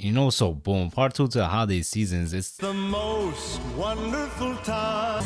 You know, so boom, part 2 to the holiday seasons. It's the most wonderful time.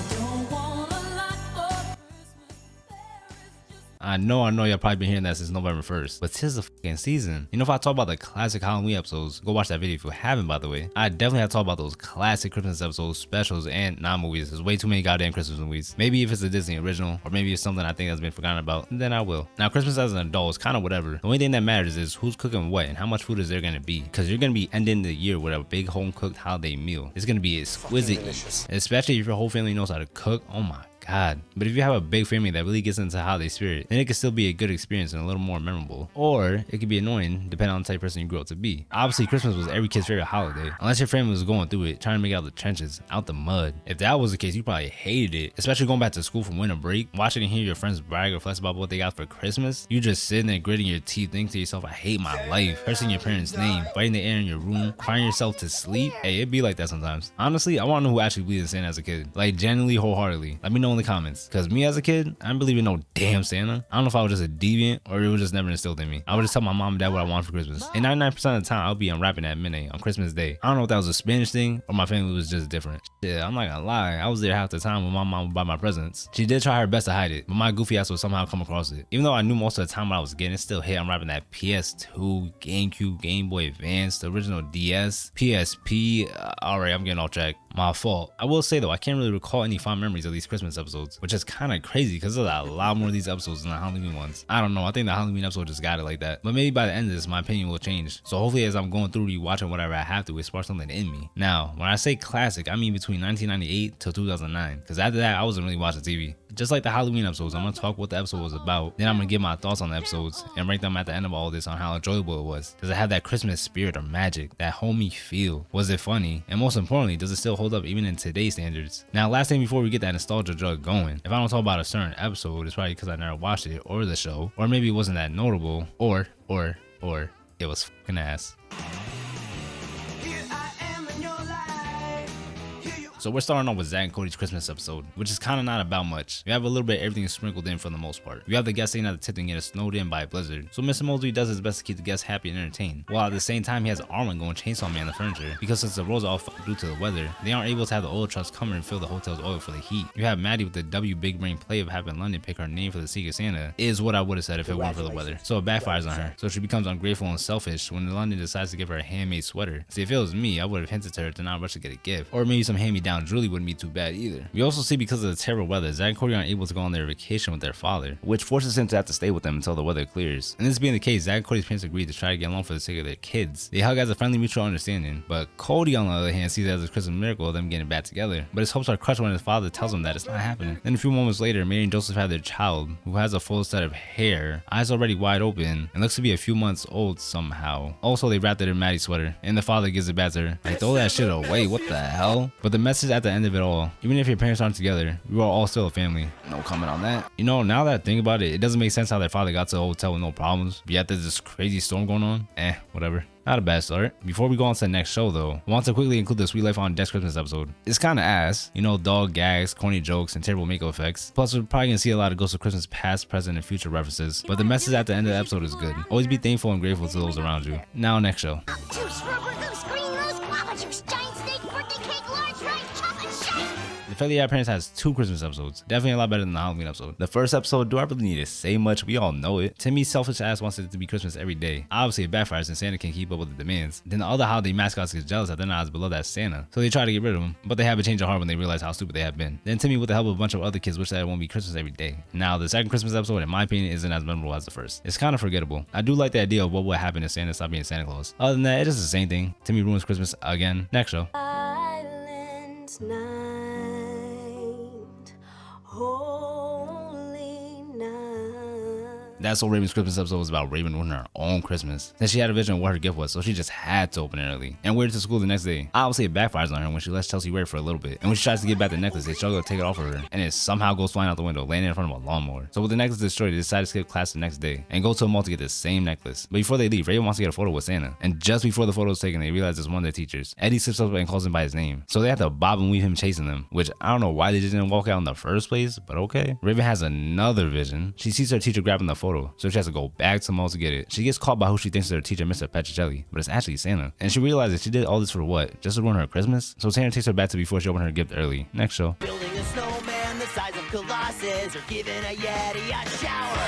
I know y'all probably been hearing that since November 1st, but 'tis the fucking season. You know, if I talk about the classic Halloween episodes, go watch that video if you haven't, by the way. I definitely have to talk about those classic Christmas episodes, specials, and non-movies. There's way too many goddamn Christmas movies. Maybe if it's a Disney original, or maybe it's something I think that's been forgotten about, then I will. Now, Christmas as an adult is kind of whatever. The only thing that matters is who's cooking what and how much food is there gonna be, because you're gonna be ending the year with a big home-cooked holiday meal. It's gonna be exquisite, especially if your whole family knows how to cook. Oh my God. But if you have a big family that really gets into holiday spirit, then it can still be a good experience and a little more memorable. Or it could be annoying depending on the type of person you grew up to be. Obviously, Christmas was every kid's favorite holiday, unless your family was going through it, trying to make it out the trenches, out the mud. If that was the case, you probably hated it, especially going back to school from winter break, watching and hearing your friends brag or flex about what they got for Christmas. You just sitting there gritting your teeth, thinking to yourself, I hate my life, cursing your parents' name, fighting the air in your room, crying yourself to sleep. Hey, it'd be like that sometimes. Honestly, I want to know who actually believed in Santa as a kid, like genuinely, wholeheartedly. Let me know in the comments, because me as a kid, I didn't believe in no damn Santa. I don't know if I was just a deviant or it was just never instilled in me. I would just tell my mom and dad what I wanted for Christmas. And 99% of the time, I'll be unwrapping at midnight on Christmas Day. I don't know if that was a Spanish thing or my family was just different. Yeah, I'm not gonna lie. I was there half the time when my mom would buy my presents. She did try her best to hide it, but my goofy ass would somehow come across it. Even though I knew most of the time what I was getting, it still hit. I'm wrapping that PS2, GameCube, Game Boy Advance, the original DS, PSP. Alright, I'm getting off track. My fault. I will say though, I can't really recall any fond memories of these Christmas episodes, which is kind of crazy because there's a lot more of these episodes than the Halloween ones. I don't know. I think the Halloween episode just got it like that. But maybe by the end of this, my opinion will change. So hopefully as I'm going through rewatching whatever I have to, it sparks something in me. Now, when I say classic, I mean between 1998 to 2009. Because after that, I wasn't really watching TV. Just like the Halloween episodes, I'm going to talk what the episode was about. Then I'm going to give my thoughts on the episodes and rank them at the end of all this on how enjoyable it was. Does it have that Christmas spirit or magic, that homey feel? Was it funny? And most importantly, does it still hold up even in today's standards? Now, last thing before we get that nostalgia drug going, if I don't talk about a certain episode, it's probably because I never watched it or the show, or maybe it wasn't that notable, or it was fucking ass. So we're starting off with Zach and Cody's Christmas episode, which is kind of not about much. You have a little bit of everything sprinkled in for the most part. You have the guests staying at the tip and getting snowed in by a blizzard, so Mr. Mosby does his best to keep the guests happy and entertained, while at the same time he has Arwen going chainsaw man the furniture, because since the roads are all fucked due to the weather, they aren't able to have the oil trucks come and fill the hotel's oil for the heat. You have Mandy with the W big brain play of having London pick her name for the Secret Santa, is what I would have said if it weren't for the weather. So it backfires on her, so she becomes ungrateful and selfish when London decides to give her a handmade sweater. See, if it was me, I would have hinted to her to not rush to get a gift, or maybe some hand-me-down jewelry wouldn't be too bad either. We also see because of the terrible weather, Zach and Cody aren't able to go on their vacation with their father, which forces him to have to stay with them until the weather clears. And this being the case, Zach and Cody's parents agreed to try to get along for the sake of their kids. They hug as a friendly mutual understanding, but Cody on the other hand sees it as a Christmas miracle of them getting back together. But his hopes are crushed when his father tells him that it's not happening. Then a few moments later, Mary and Joseph have their child, who has a full set of hair, eyes already wide open, and looks to be a few months old somehow. Also, they wrapped it in Maddie's sweater, and the father gives it back to her. Like, throw that shit away, what the hell? But the message at the end of it all, even if your parents aren't together, we are all still a family. No comment on that. You know, now that I think about it, it doesn't make sense how their father got to the hotel with no problems, but yet there's this crazy storm going on. Whatever. Not a bad start. Before we go on to the next show though, I want to quickly include the Sweet Life on Deck's Christmas episode. It's kind of ass, you know, dog gags, corny jokes, and terrible makeup effects. Plus, we're probably gonna see a lot of Ghosts of Christmas past, present, and future references. But the message at the end of the episode is good. Always be thankful and grateful to those around you. Now, next show. The Fairly Odd Parents has 2 Christmas episodes. Definitely a lot better than the Halloween episode. The first episode, do I really need to say much? We all know it. Timmy's selfish ass wants it to be Christmas every day. Obviously, it backfires and Santa can't keep up with the demands. Then the other holiday mascots get jealous that they're not as beloved as Santa, so they try to get rid of him, but they have a change of heart when they realize how stupid they have been. Then Timmy, with the help of a bunch of other kids, wish that it won't be Christmas every day. Now, the second Christmas episode, in my opinion, isn't as memorable as the first. It's kind of forgettable. I do like the idea of what would happen if Santa stopped being Santa Claus. Other than that, it is the same thing. Timmy ruins Christmas again. Next show. Silent night. Holy night. That's what Raven's Christmas episode was about. Raven ruining her own Christmas. Then she had a vision of what her gift was, so she just had to open it early and wear it to school the next day. Obviously, it backfires on her when she lets Chelsea wear it for a little bit. And when she tries to get back the necklace, they struggle to take it off of her, and it somehow goes flying out the window, landing in front of a lawnmower. So with the necklace destroyed, they decide to skip class the next day and go to a mall to get the same necklace. But before they leave, Raven wants to get a photo with Santa. And just before the photo is taken, they realize it's one of their teachers. Eddy slips up and calls him by his name. So they have to bob and weave him chasing them, which I don't know why they just didn't walk out in the first place, but okay. Raven has another vision. She sees her teacher grabbing the photo photo, so she has to go back to the mall to get it. She gets caught by who she thinks is her teacher, Mr. Petricelli, but it's actually Santa. And she realizes she did all this for what? Just to ruin her Christmas? So Santa takes her back to before she opened her gift early. Next show. Building a snowman the size of Colossus, or giving a Yeti a shower.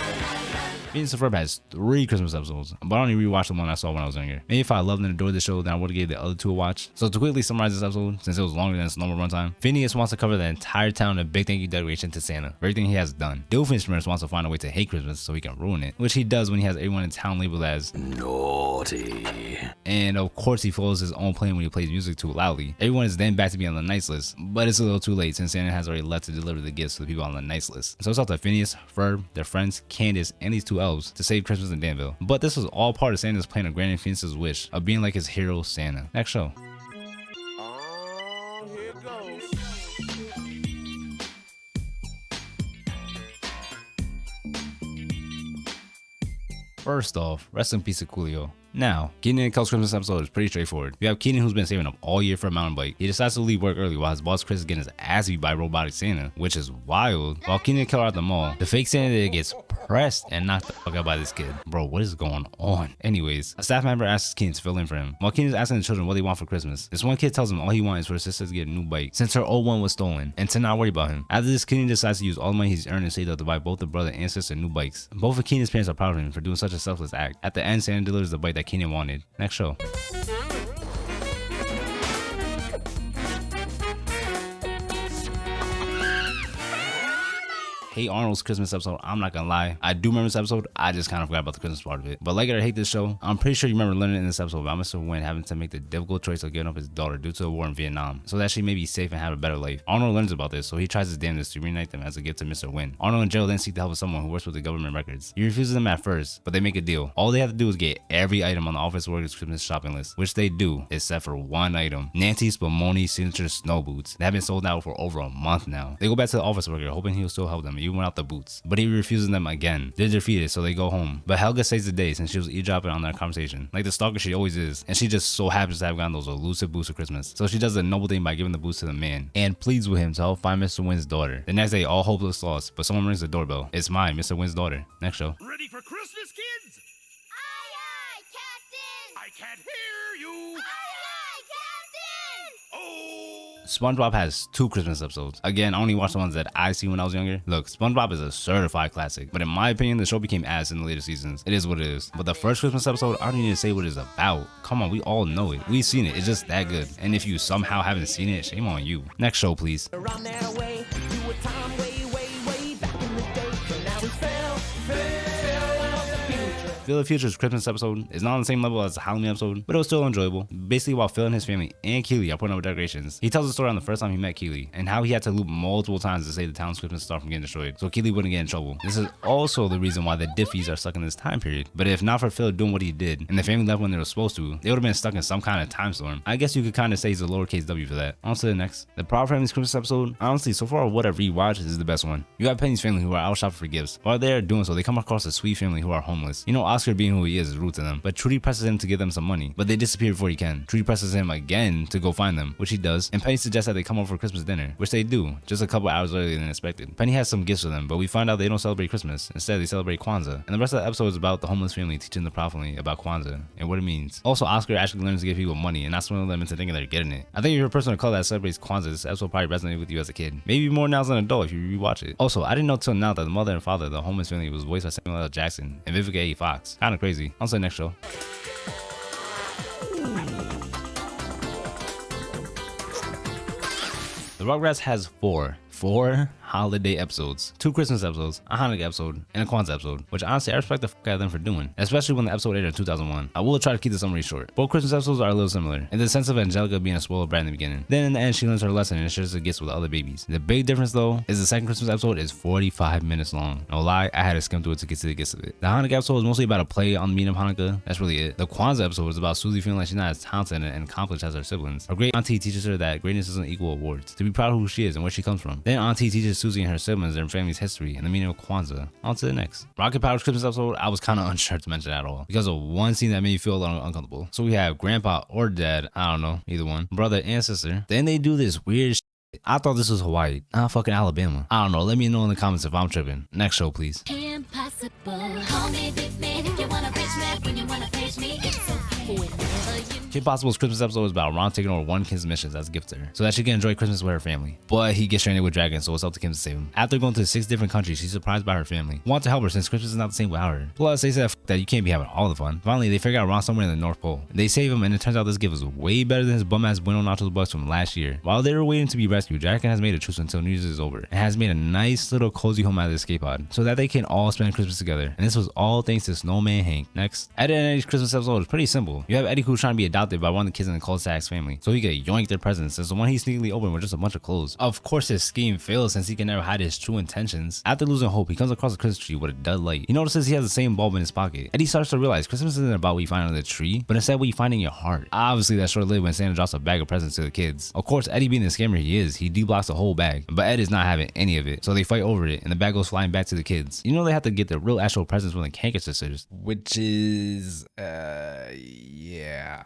Phineas and Ferb has 3 Christmas episodes, but I only rewatched the one I saw when I was younger. Maybe if I loved and adored the show, then I would have gave the other 2 a watch. So to quickly summarize this episode, since it was longer than its normal runtime, Phineas wants to cover the entire town in a big thank you declaration to Santa for everything he has done. Doofenshmirtz wants to find a way to hate Christmas so he can ruin it, which he does when he has everyone in town labeled as naughty. And of course he follows his own plan when he plays music too loudly. Everyone is then back to be on the nice list, but it's a little too late since Santa has already left to deliver the gifts to the people on the nice list. So it's up to Phineas, Ferb, their friends, Candace, and these 2 elves to save Christmas in Danville. But this was all part of Santa's plan of granting Phineas' wish of being like his hero Santa. Next show. Oh, here it goes. First off, rest in peace to Coolio. Now, Kenan Kel's Christmas episode is pretty straightforward. You have Kenan, who's been saving up all year for a mountain bike. He decides to leave work early while his boss Chris is getting his ass beat by robotic Santa, which is wild. While Kenan and Kel are at the mall, the fake Santa gets pressed and knocked the fuck out by this kid. Bro, what is going on? Anyways, a staff member asks Kenan to fill in for him. While Kenan is asking the children what they want for Christmas, this one kid tells him all he wants is for his sister to get a new bike since her old one was stolen, and to not worry about him. After this, Kenan decides to use all the money he's earned and saved up to buy both the brother and sister new bikes. Both of Kenan's parents are proud of him for doing such a selfless act. At the end, Santa delivers the bike that Kenan wanted. Next show. Hate Arnold's Christmas episode, I'm not gonna lie. I do remember this episode, I just kind of forgot about the Christmas part of it. But like it or hate this show, I'm pretty sure you remember learning in this episode about Mr. Wynn having to make the difficult choice of giving up his daughter due to a war in Vietnam, so that she may be safe and have a better life. Arnold learns about this, so he tries his damnedest to reunite them as a gift to Mr. Wynn. Arnold and Gerald then seek the help of someone who works with the government records. He refuses them at first, but they make a deal. All they have to do is get every item on the office workers' Christmas shopping list, which they do, except for one item. Nancy Spumoni's signature snow boots. They have been sold out for over a month now. They go back to the office worker, hoping he'll still help them, even without the boots. But he refuses them again. They're defeated, so they go home. But Helga saves the day since she was eavesdropping on their conversation, like the stalker she always is, and she just so happens to have gotten those elusive boots for Christmas. So she does the noble thing by giving the boots to the man, and pleads with him to help find Mr. Wynn's daughter. The next day, all hope looks lost, but someone rings the doorbell. It's mine, Mr. Wynn's daughter. Next show. Ready for Christmas, kids? Aye, aye, Captain! I can't hear you. Aye, aye, Captain! Oh. SpongeBob has 2 Christmas episodes. Again, I only watched the ones that I see when I was younger. Look, SpongeBob is a certified classic, but in my opinion, the show became ass in the later seasons. It is what it is. But the first Christmas episode, I don't need to say what it's about. Come on, we all know it. We've seen it. It's just that good. And if you somehow haven't seen it, shame on you. Next show, please. Around their way to a time way, way, way back in the day. So now we fell out the future. Phil the Future's Christmas episode is not on the same level as the Halloween episode, but it was still enjoyable. Basically, while Phil and his family and Keely are putting up decorations, he tells the story on the first time he met Keely and how he had to loop multiple times to save the town's Christmas star from getting destroyed, so Keely wouldn't get in trouble. This is also the reason why the Diffies are stuck in this time period. But if not for Phil doing what he did, and the family left when they were supposed to, they would have been stuck in some kind of time storm. I guess you could kind of say he's a lowercase W for that. On to the next. The Proud Family's Christmas episode, honestly, so far what I've rewatched is the best one. You have Penny's family who are out shopping for gifts. While they are doing so, they come across a sweet family who are homeless. You know, Oscar being who he is rude to them, but Trudy presses him to give them some money, but they disappear before he can. Trudy presses him again to go find them, which he does, and Penny suggests that they come over for Christmas dinner, which they do, just a couple hours earlier than expected. Penny has some gifts for them, but we find out they don't celebrate Christmas. Instead, they celebrate Kwanzaa, and the rest of the episode is about the homeless family teaching the Proud Family about Kwanzaa and what it means. Also, Oscar actually learns to give people money and not swindle them into thinking they're getting it. I think if you're a person of color that celebrates Kwanzaa, this episode probably resonated with you as a kid. Maybe more now as an adult if you rewatch it. Also, I didn't know till now that the mother and father of the homeless family was voiced by Samuel L. Jackson and Vivica A. Fox. Kinda crazy. On to the next show. The Rugrats has four holiday episodes, 2 Christmas episodes, a Hanukkah episode, and a Kwanzaa episode, which honestly I respect the fuck out of them for doing, especially when the episode aired in 2001. I will try to keep the summary short. Both Christmas episodes are a little similar, in the sense of Angelica being a spoiled brat in the beginning. Then in the end, she learns her lesson and shares the gifts with other babies. The big difference though, is the second Christmas episode is 45 minutes long. No lie, I had to skim through it to get to the gist of it. The Hanukkah episode is mostly about a play on the meaning of Hanukkah. That's really it. The Kwanzaa episode is about Susie feeling like she's not as talented and accomplished as her siblings. Her great auntie teaches her that greatness doesn't equal awards, to be proud of who she is and where she comes from. Then auntie teaches Susie and her siblings their family's history and the meaning of Kwanzaa. On to the next. Rocket Power's Christmas episode, I was kind of unsure to mention at all because of one scene that made me feel a little uncomfortable. So we have grandpa or dad, I don't know, either one, brother and sister. Then they do this weird shit. I thought this was Hawaii, not fucking Alabama. I don't know, let me know in the comments if I'm tripping. Next show, please. Impossible. Call me big man if you wanna reach me. When you wanna page me, it's okay. Whenever you Kim Possible's Christmas episode is about Ron taking over one Kim's missions as a gift to her, so that she can enjoy Christmas with her family. But he gets stranded with dragons, so it's up to Kim to save him. After going to 6 different countries, she's surprised by her family, who want to help her since Christmas is not the same without her. Plus, they said that you can't be having all the fun. Finally, they figure out Ron somewhere in the North Pole. They save him, and it turns out this gift was way better than his bum-ass Bueno Nachos bucks from last year. While they were waiting to be rescued, Dragon has made a truce until New Year's is over, and has made a nice little cozy home out of the escape pod, so that they can all spend Christmas together. And this was all thanks to Snowman Hank. Next, Eddy and Eddy's Christmas episode is pretty simple. You have Eddy who's trying to be adopted by one of the kids in the cul-de-sac's family, so he could yoink their presents, since the one he sneakily opened was just a bunch of clothes. Of course, his scheme fails since he can never hide his true intentions. After losing hope, he comes across a Christmas tree with a dud light. He notices he has the same bulb in his pocket. Eddy starts to realize Christmas isn't about what you find under the tree, but instead what you find in your heart. Obviously, that's short-lived when Santa drops a bag of presents to the kids. Of course, Eddy being the scammer he is, he deblocks the whole bag, but Ed is not having any of it, so they fight over it, and the bag goes flying back to the kids. You know they have to get the real actual presents from the Kanker sisters, which is, yeah.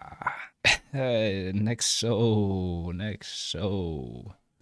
Next show.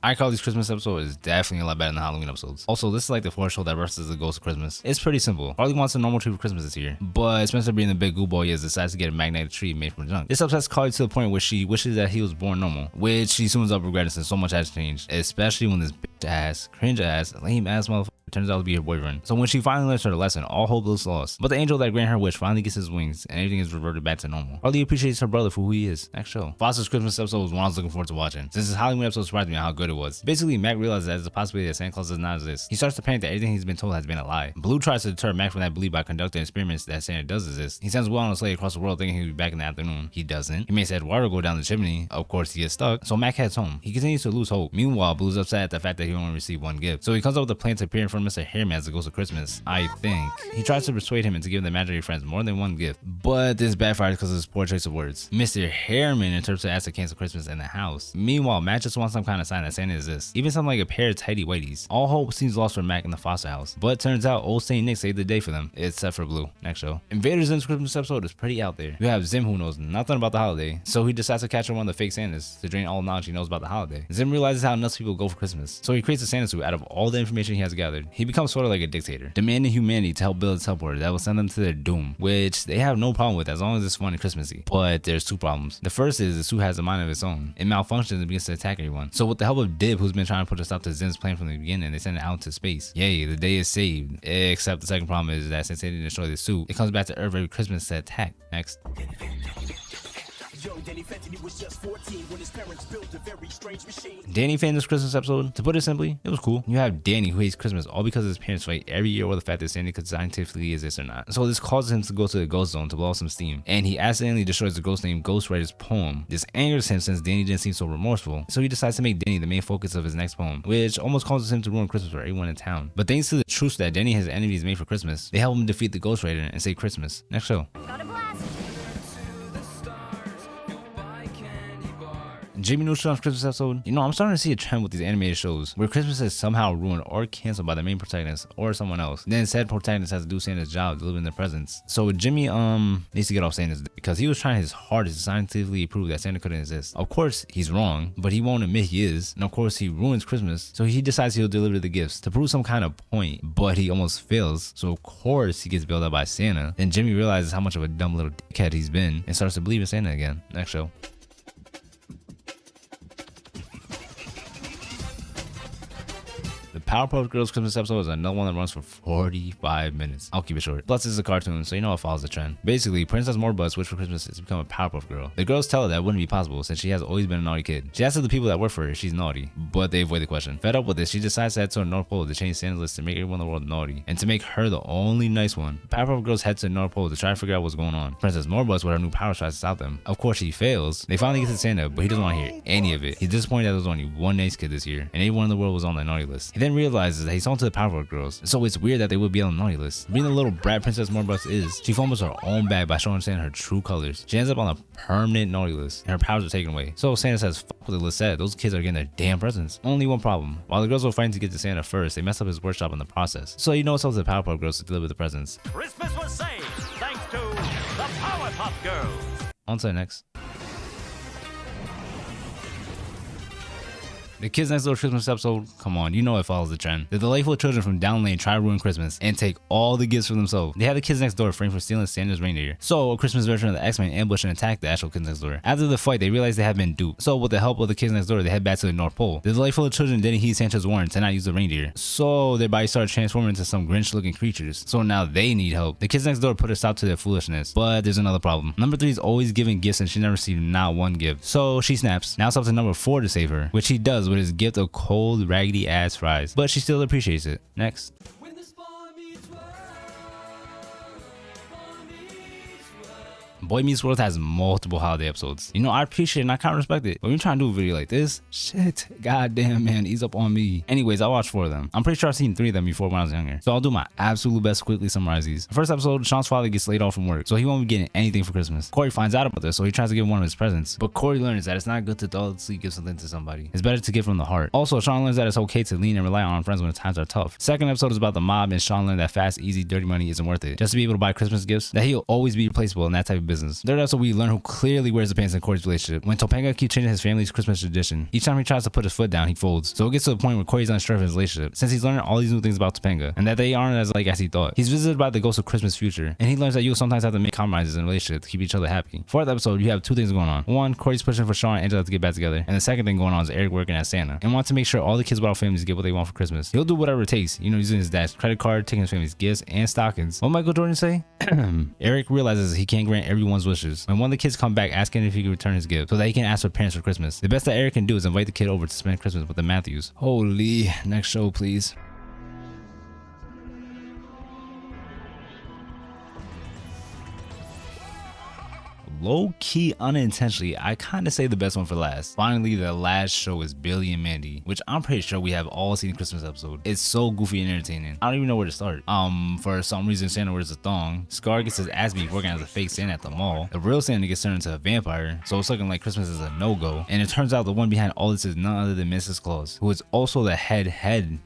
I call these Christmas episodes is definitely a lot better than the Halloween episodes. Also, this is like the 4th show that versus the Ghost of Christmas. It's pretty simple. Harley wants a normal tree for Christmas this year, but Spencer, being the big goo boy he is, decides to get a magnetic tree made from junk. This upsets Carly to the point where she wishes that he was born normal, which she soon ends up regretting since so much has changed, especially when this bitch ass, cringe ass, lame ass motherfucker turns out to be her boyfriend. So when she finally learns her lesson, all hope looks lost. But the angel that granted her wish finally gets his wings, and everything is reverted back to normal. Harley appreciates her brother for who he is. Next show. Foster's Christmas episode was one I was looking forward to watching, since his Halloween episode surprised me on how good it was. Basically, Mac realizes that there's a possibility that Santa Claus does not exist. He starts to panic that everything he's been told has been a lie. Blue tries to deter Mac from that belief by conducting experiments that Santa does exist. He sends Will on a sleigh across the world thinking he'll be back in the afternoon. He doesn't. He makes Eduardo go down the chimney. Of course, he gets stuck, so Mac heads home. He continues to lose hope. Meanwhile, Blue's upset at the fact that he only received one gift. So he comes up with a plan to appear in front of Mr. Hairman as the Ghost of Christmas, I think. He tries to persuade him into giving the imaginary friends more than one gift, but this backfires because of his poor choice of words. Mr. Hairman interprets it as to cancel Christmas in the house. Meanwhile, Mac just wants some kind of sign that Santa exists, even something like a pair of tidy whities. All hope seems lost for Mac in the Foster house, but it turns out old Saint Nick saved the day for them, except for Blue. Next show. Invader Zim's Christmas episode is pretty out there. You have Zim who knows nothing about the holiday, so he decides to capture one of the fake Santas to drain all knowledge he knows about the holiday. Zim realizes how nuts people go for Christmas, so he creates a Santa suit out of all the information he has gathered. He becomes sort of like a dictator, demanding humanity to help build a teleporter that will send them to their doom, which they have no problem with as long as it's fun and Christmassy. But there's 2 problems. The first is the suit has a mind of its own. It malfunctions and begins to attack everyone. So with the help of Dib, who's been trying to put a stop to Zim's plan from the beginning, they send it out into space. Yay, the day is saved. Except the second problem is that since they didn't destroy the suit, it comes back to Earth every Christmas to attack. Next. Danny Phantom's Christmas episode, to put it simply, it was cool. You have Danny who hates Christmas all because his parents fight every year over the fact that Santa could scientifically exist or not. So this causes him to go to the ghost zone to blow off some steam, and he accidentally destroys the ghost named Ghostwriter's poem. This angers him since Danny didn't seem so remorseful, so he decides to make Danny the main focus of his next poem, which almost causes him to ruin Christmas for everyone in town. But thanks to the truce that Danny has enemies made for Christmas, they help him defeat the Ghostwriter and save Christmas. Next show. got a blast. Jimmy Neutron's Christmas episode. You know, I'm starting to see a trend with these animated shows where Christmas is somehow ruined or canceled by the main protagonist or someone else. Then said protagonist has to do Santa's job, delivering the presents. So Jimmy needs to get off Santa's because he was trying his hardest to scientifically prove that Santa couldn't exist. Of course, he's wrong, but he won't admit he is. And of course, he ruins Christmas. So he decides he'll deliver the gifts to prove some kind of point, but he almost fails. So of course, he gets bailed out by Santa. Then Jimmy realizes how much of a dumb little dickhead he's been and starts to believe in Santa again. Next show. Powerpuff Girls Christmas episode is another one that runs for 45 minutes. I'll keep it short. Plus, it's a cartoon, so you know it follows the trend. Basically, Princess Morbus wished for Christmas is to become a Powerpuff Girl. The girls tell her that wouldn't be possible since she has always been a naughty kid. She asks the people that work for her if she's naughty, but they avoid the question. Fed up with this, she decides to head to the North Pole to change Santa's list to make everyone in the world naughty and to make her the only nice one. Powerpuff Girls head to the North Pole to try to figure out what's going on. Princess Morbus with her new powers tries to stop them. Of course, she fails. They finally get to Santa, but he doesn't want to hear any of it. He's disappointed that there was only one nice kid this year, and everyone in the world was on the naughty list. He then realizes that he's on to the Powerpuff Girls, so it's weird that they would be on the naughty list. Being the little brat Princess Morbus is, she fumbles her own bag by showing Santa her true colors. She ends up on a permanent naughty list, and her powers are taken away. So Santa says, fuck what the list said, those kids are getting their damn presents. Only one problem. While the girls were fighting to get to Santa first, they mess up his workshop in the process. So you know it's up to the Powerpuff Girls to deliver the presents. Christmas was saved thanks to the Powerpuff Girls. On to the next. The Kids Next Door Christmas episode, come on, you know it follows the trend. The delightful children from down lane try to ruin Christmas and take all the gifts for themselves. They have the kids next door framed for stealing Santa's reindeer. So a Christmas version of the X-Men ambush and attack the actual kids next door. After the fight, they realize they have been duped. So with the help of the kids next door, they head back to the North Pole. The delightful children didn't heed Santa's warning to not use the reindeer. So their bodies started transforming into some Grinch-looking creatures. So now they need help. The kids next door put a stop to their foolishness. But there's another problem. Number 3 is always giving gifts and she never received not one gift. So she snaps. Now it's up to number 4 to save her, which he does with his gift of cold, raggedy ass fries. But she still appreciates it. Next. Boy Meets World has multiple holiday episodes. You know, I appreciate it and I kind of respect it. But when you're trying to do a video like this, shit, goddamn, man, ease up on me. Anyways, I watched 4 of them. I'm pretty sure I've seen 3 of them before when I was younger. So I'll do my absolute best to quickly summarize these. The first episode, Sean's father gets laid off from work, so he won't be getting anything for Christmas. Corey finds out about this, so he tries to give him one of his presents. But Corey learns that it's not good to thoughtlessly give something to somebody. It's better to give from the heart. Also, Sean learns that it's okay to lean and rely on friends when times are tough. Second episode is about the mob, and Sean learned that fast, easy, dirty money isn't worth it. Just to be able to buy Christmas gifts, that he'll always be replaceable in that type of business. Third episode, we learn who clearly wears the pants in Corey's relationship. When Topanga keeps changing his family's Christmas tradition, each time he tries to put his foot down, he folds. So it gets to the point where Corey's unsure of his relationship, since he's learning all these new things about Topanga, and that they aren't as like as he thought. He's visited by the ghost of Christmas future, and he learns that you'll sometimes have to make compromises in a relationship to keep each other happy. Fourth episode, you have 2 things going on. One, Corey's pushing for Sean and Angela to get back together, and the second thing going on is Eric working as Santa, and wants to make sure all the kids without families get what they want for Christmas. He'll do whatever it takes, you know, using his dad's credit card, taking his family's gifts, and stockings. What Michael Jordan say? Eric realizes he can't grant everyone's wishes. When one of the kids come back asking if he can return his gift so that he can ask for parents for Christmas, the best that Eric can do is invite the kid over to spend Christmas with the Matthews. Holy, next show please. Low-key unintentionally, I kind of saved the best one for last. Finally, the last show is Billy and Mandy, which I'm pretty sure we have all seen the Christmas episode. It's so goofy and entertaining. I don't even know where to start. For some reason, Santa wears a thong. Scar gets his ass beat working as a fake Santa at the mall. The real Santa gets turned into a vampire, so it's looking like Christmas is a no-go. And it turns out the one behind all this is none other than Mrs. Claus, who is also the head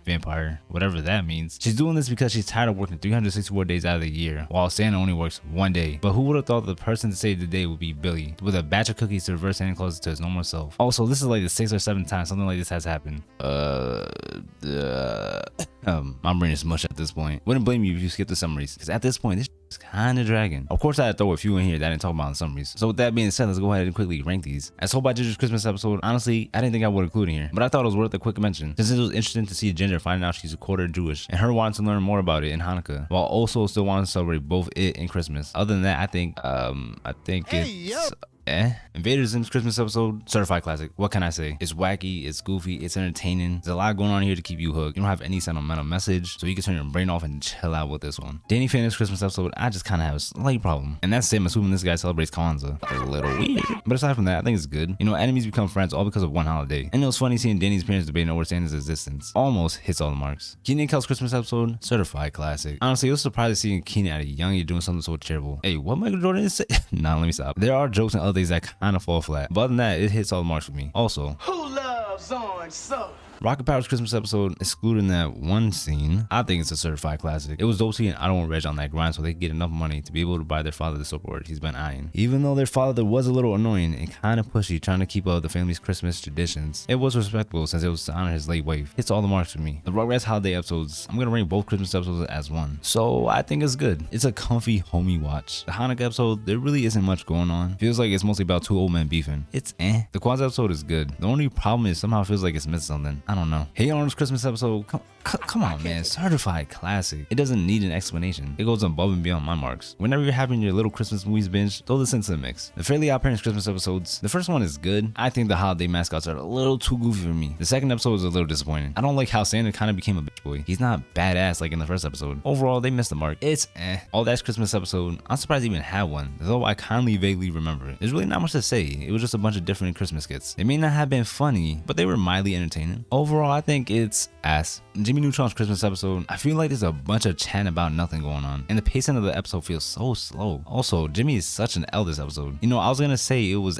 vampire, whatever that means. She's doing this because she's tired of working 364 days out of the year, while Santa only works 1 day. But who would have thought the person to save the day would be Billy, with a batch of cookies to reverse Santa Claus to his normal self. Also, this is like the 6th or 7th time something like this has happened. My brain is mush at this point. Wouldn't blame you if you skip the summaries, because at this point this is kind of dragging. Of course I had to throw a few in here that I didn't talk about in the summaries. So with that being said, let's go ahead and quickly rank these. As told by Ginger's Christmas episode, honestly I didn't think I would include in here, but I thought it was worth a quick mention, since it was interesting to see Ginger finding out she's a quarter Jewish and her wanting to learn more about it in Hanukkah, while also still wanting to celebrate both it and Christmas. Other than that, I think it's Invader Zim's Christmas episode, certified classic. What can I say? It's wacky, it's goofy, it's entertaining. There's a lot going on here to keep you hooked. You don't have any sentimental message, so you can turn your brain off and chill out with this one. Danny Phantom's Christmas episode, I just kind of have a slight problem, and that's him assuming this guy celebrates Kwanzaa. A little weird, but aside from that, I think it's good. You know, enemies become friends all because of one holiday, and it was funny seeing Danny's parents debating over Santa's existence. Almost hits all the marks. Kenan Kel's Christmas episode, certified classic. Honestly, it was surprising seeing Kenan at a young age doing something so terrible. Hey, what Michael Jordan is saying? Nah, let me stop. There are jokes and other things that kind of fall flat, but other than that, it hits all the marks for me. Also, Who loves orange soda? Rocket Power's Christmas episode, excluding that one scene, I think it's a certified classic. It was dope seeing I Don't Want Reg on that grind so they could get enough money to be able to buy their father the surfboard he's been eyeing. Even though their father was a little annoying and kind of pushy trying to keep up the family's Christmas traditions, it was respectable since it was to honor his late wife. Hits all the marks for me. The Rugrats holiday episodes, I'm gonna rank both Christmas episodes as one. So I think it's good. It's a comfy, homey watch. The Hanukkah episode, there really isn't much going on. Feels like it's mostly about 2 old men beefing. It's eh. The Kwanzaa episode is good. The only problem is somehow it feels like it's missing something. I don't know. Hey Arnold's Christmas episode, come on man, certified classic. It doesn't need an explanation. It goes above and beyond my marks. Whenever you're having your little Christmas movies binge, throw this into the mix. The Fairly OddParents Christmas episodes, the first one is good. I think the holiday mascots are a little too goofy for me. The second episode was a little disappointing. I don't like how Santa kind of became a bitch boy. He's not badass like in the first episode. Overall, they missed the mark. It's eh. All That's Christmas episode, I'm surprised they even had one, though I kindly vaguely remember it. There's really not much to say. It was just a bunch of different Christmas skits. They may not have been funny, but they were mildly entertaining. overall, I think it's ass. Jimmy Neutron's Christmas episode, I feel like there's a bunch of chatting about nothing going on, and the pacing of the episode feels so slow. Also, Jimmy is such an L this episode. You know, I was gonna say it was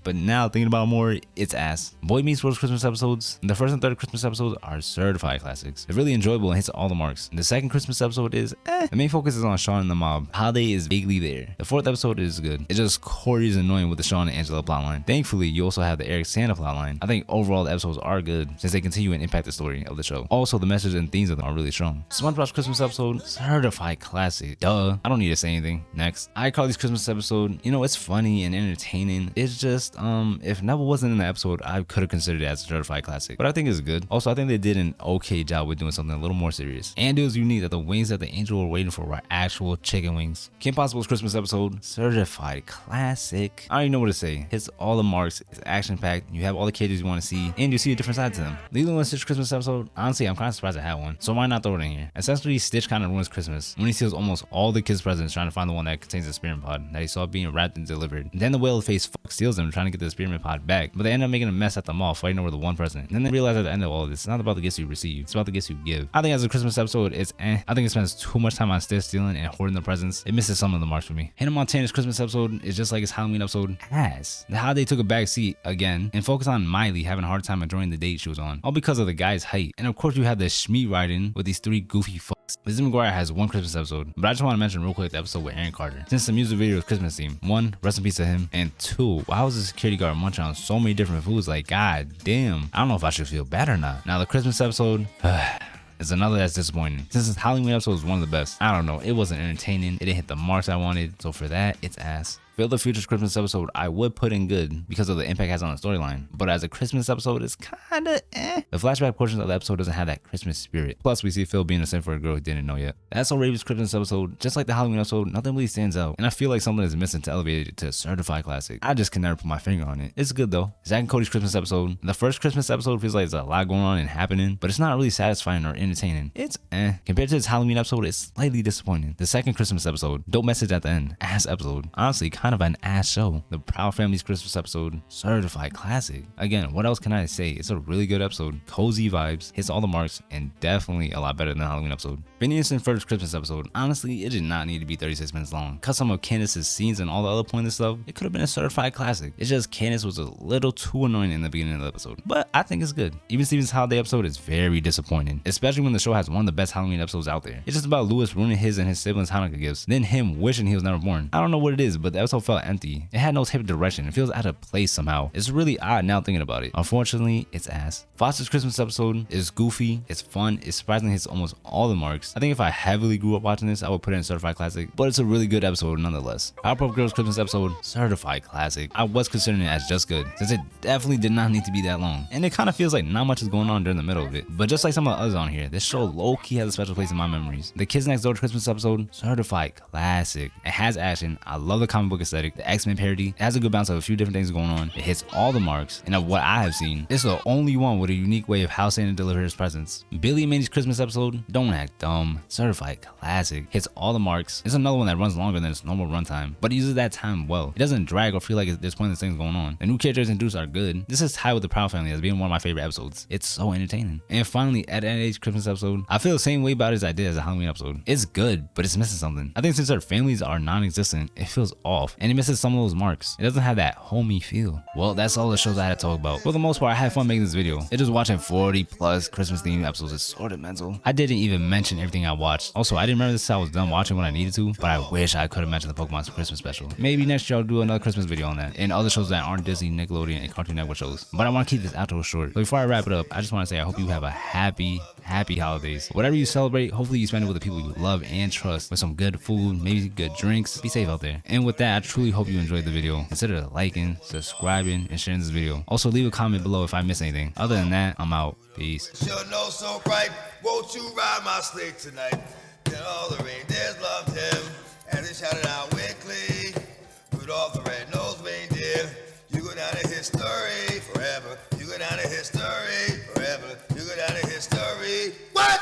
but now thinking about it more, it's ass. Boy Meets World's Christmas episodes, the first and third Christmas episodes are certified classics. They're really enjoyable and hits all the marks. The second Christmas episode is The main focus is on Sean and the mob. Holiday is vaguely there. The fourth episode is good. It's just Corey is annoying with the Sean and Angela plotline. Thankfully, you also have the Eric Santa plotline. I think overall the episodes are good since they continue and impact the story of the show. Also, the message and themes of them are really strong. SpongeBob's Christmas episode, certified classic. Duh. I don't need to say anything. Next, iCarly's Christmas episode, you know, it's funny and entertaining. It's just, if Neville wasn't in the episode, I could have considered it as a certified classic. But I think it's good. Also, I think they did an okay job with doing something a little more serious. And it was unique that the wings that the angel were waiting for were actual chicken wings. Kim Possible's Christmas episode, certified classic. I don't even know what to say. Hits all the marks. It's action-packed. You have all the characters you want to see, and you see a different side to them. Lilo and Stitch Christmas episode, honestly, I'm kind of surprised I had one. So why not throw it in here? Essentially, Stitch kind of ruins Christmas when he steals almost all the kids' presents trying to find the one that contains the spearmint pod that he saw being wrapped and delivered. And then the whale face steals them trying to get the spearmint pod back, but they end up making a mess at the mall fighting over the one present. And then they realize at the end of all of this, it's not about the gifts you receive, it's about the gifts you give. I think as a Christmas episode, it's I think it spends too much time on Stitch stealing and hoarding the presents. It misses some of the marks for me. Hannah Montana's Christmas episode is just like his Halloween episode ass. How they took a back seat again and focused on Miley having a hard time enjoying the date she was on, all because of the guy's height. And of course you have the Schmee riding with these three goofy fucks. Lizzie McGuire has one Christmas episode, but I just want to mention real quick the episode with Aaron Carter, since the music video is Christmas themed. One, rest in peace to him, and two, why was the security guard munching on so many different foods? Like, god damn, I don't know if I should feel bad or not. Now the Christmas episode, it's another that's disappointing. Since this Halloween episode was one of the best, I don't know, it wasn't entertaining, it didn't hit the marks I wanted, so for that, it's ass. Phil the Future's Christmas episode, I would put in good because of the impact it has on the storyline, but as a Christmas episode, it's kinda The flashback portions of the episode doesn't have that Christmas spirit. Plus, we see Phil being a sin for a girl he didn't know yet. That's So Raven's Christmas episode, just like the Halloween episode, nothing really stands out, and I feel like something is missing to elevate it to a certified classic. I just can never put my finger on it. It's good though. Zack and Cody's Christmas episode, the first Christmas episode feels like there's a lot going on and happening, but it's not really satisfying or entertaining. It's Compared to this Halloween episode, it's slightly disappointing. The second Christmas episode, dope message at the end, ass episode. Honestly, kind of an ass show. The Proud Family's Christmas episode, certified classic. Again, what else can I say? It's a really good episode, cozy vibes, hits all the marks, and definitely a lot better than the Halloween episode. Phineas and Ferb's Christmas episode, honestly, it did not need to be 36 minutes long. Cut some of Candace's scenes and all the other pointless stuff, it could have been a certified classic. It's just Candace was a little too annoying in the beginning of the episode, but I think it's good. Even Steven's holiday episode is very disappointing, especially when the show has one of the best Halloween episodes out there. It's just about Lewis ruining his and his siblings' Hanukkah gifts, then him wishing he was never born. I don't know what it is, but the episode felt empty. It had no type of direction. It feels out of place somehow. It's really odd now thinking about it. Unfortunately, it's ass. Foster's Christmas episode is goofy, it's fun, it surprisingly hits almost all the marks. I think if I heavily grew up watching this, I would put it in certified classic, but it's a really good episode nonetheless. Powerpuff Girls Christmas episode, certified classic. I was considering it as just good, since it definitely did not need to be that long. And it kind of feels like not much is going on during the middle of it. But just like some of the others on here, this show low-key has a special place in my memories. The Kids Next Door Christmas episode, certified classic. It has action, I love the comic book aesthetic, the X-Men parody, it has a good balance of a few different things going on, it hits all the marks, and of what I have seen, it's the only one with a unique way of how Santa delivers his presents. Billy and Mandy's Christmas episode, don't act dumb, certified classic, hits all the marks. It's another one that runs longer than its normal runtime, but it uses that time well. It doesn't drag or feel like there's pointless things going on. The new characters introduced are good. This is tied with the Proud Family as being one of my favorite episodes. It's so entertaining. And finally, at Eddy's Christmas episode, I feel the same way about it as I did as a Halloween episode. It's good, but it's missing something. I think since their families are non-existent, it feels off, and it misses some of those marks. It doesn't have that homey feel. Well, that's all the shows I had to talk about. For the most part, I had fun making this video. It just watching 40 plus Christmas themed episodes is sort of mental. I didn't even mention everything I watched. Also, I didn't remember this till I was done watching when I needed to, but I wish I could have mentioned the Pokemon Christmas special. Maybe next year I'll do another Christmas video on that, and other shows that aren't Disney, Nickelodeon, and Cartoon Network shows. But I want to keep this outro short. So before I wrap it up, I just want to say I hope you have a happy holidays. Whatever you celebrate, hopefully you spend it with the people you love and trust, with some good food, maybe good drinks. Be safe out there. And with that, I truly hope you enjoyed the video. Consider liking, subscribing, and sharing this video. Also, leave a comment below if I miss anything. Other than that, I'm out. Peace. Sure know so bright, won't you ride my sleigh tonight? Then all the reindeers loved him, and they shouted out weekly, Rudolph the red-nosed reindeer, you go down in history forever. You go down in history forever. You go down in history. What?